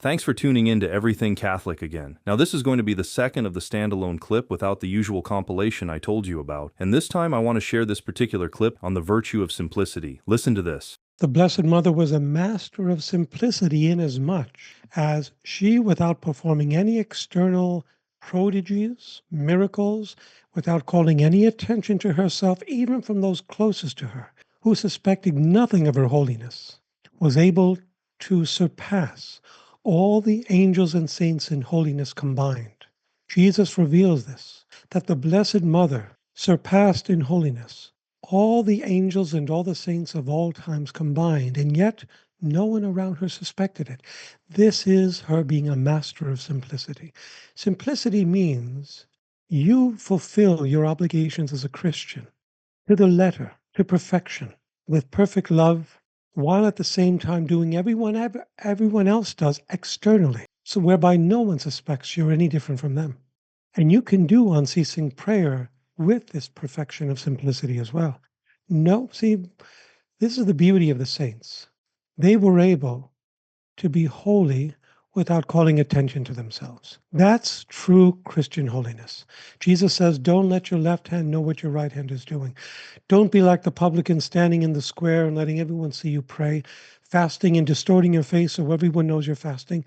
Thanks for tuning in to Everything Catholic again. Now this is going to be the second of the standalone clip without the usual compilation I told you about, and this time I want to share this particular clip on the virtue of simplicity. Listen to this. The Blessed Mother was a master of simplicity inasmuch as she, without performing any external prodigies, miracles, without calling any attention to herself, even from those closest to her, who suspected nothing of her holiness, was able to surpass all the angels and saints in holiness combined. Jesus reveals this, that the Blessed Mother surpassed in holiness all the angels and all the saints of all times combined, and yet no one around her suspected it. This is her being a master of simplicity. Simplicity means you fulfill your obligations as a Christian to the letter, to perfection, with perfect love, while at the same time doing everyone else does externally, so whereby no one suspects you're any different from them. And you can do unceasing prayer with this perfection of simplicity as well. No, see, this is the beauty of the saints. They were able to be holy without calling attention to themselves. That's true Christian holiness. Jesus says, don't let your left hand know what your right hand is doing. Don't be like the publican standing in the square and letting everyone see you pray, fasting and distorting your face so everyone knows you're fasting.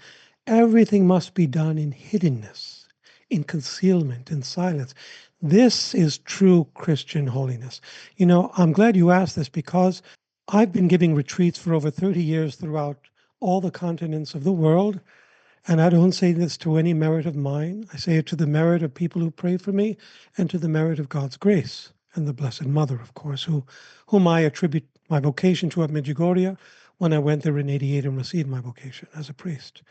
Everything must be done in hiddenness, in concealment, in silence. This is true Christian holiness. You know, I'm glad you asked this because I've been giving retreats for over 30 years throughout all the continents of the world. And I don't say this to any merit of mine. I say it to the merit of people who pray for me and to the merit of God's grace and the Blessed Mother, of course, whom I attribute my vocation to at Medjugorje when I went there in 88 and received my vocation as a priest.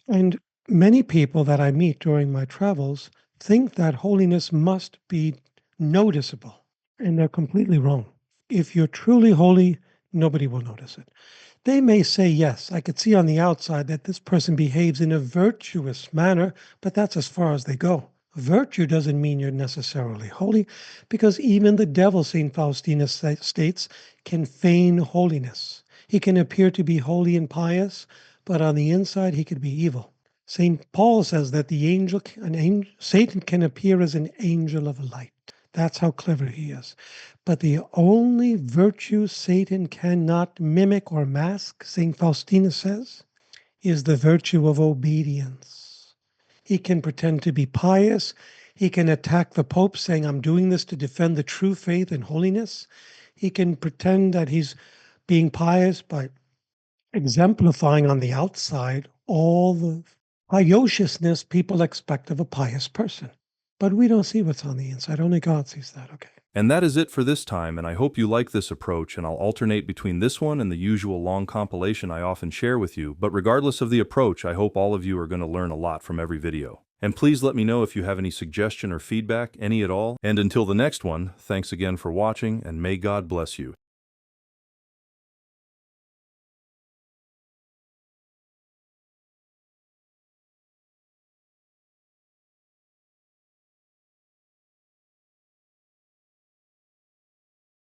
And many people that I meet during my travels think that holiness must be noticeable, and they're completely wrong. If you're truly holy, nobody will notice it. They may say, yes, I could see on the outside that this person behaves in a virtuous manner, but that's as far as they go. Virtue doesn't mean you're necessarily holy, because even the devil, St. Faustinus states, can feign holiness. He can appear to be holy and pious, but on the inside he could be evil. St. Paul says that Satan can appear as an angel of light. That's how clever he is. But the only virtue Satan cannot mimic or mask, St. Faustinus says, is the virtue of obedience. He can pretend to be pious. He can attack the Pope saying, I'm doing this to defend the true faith and holiness. He can pretend that he's being pious by exemplifying on the outside all the piousness people expect of a pious person. But we don't see what's on the inside. Only God sees that, okay? And that is it for this time, and I hope you like this approach, and I'll alternate between this one and the usual long compilation I often share with you, but regardless of the approach, I hope all of you are going to learn a lot from every video. And please let me know if you have any suggestion or feedback, any at all, and until the next one, thanks again for watching, and may God bless you.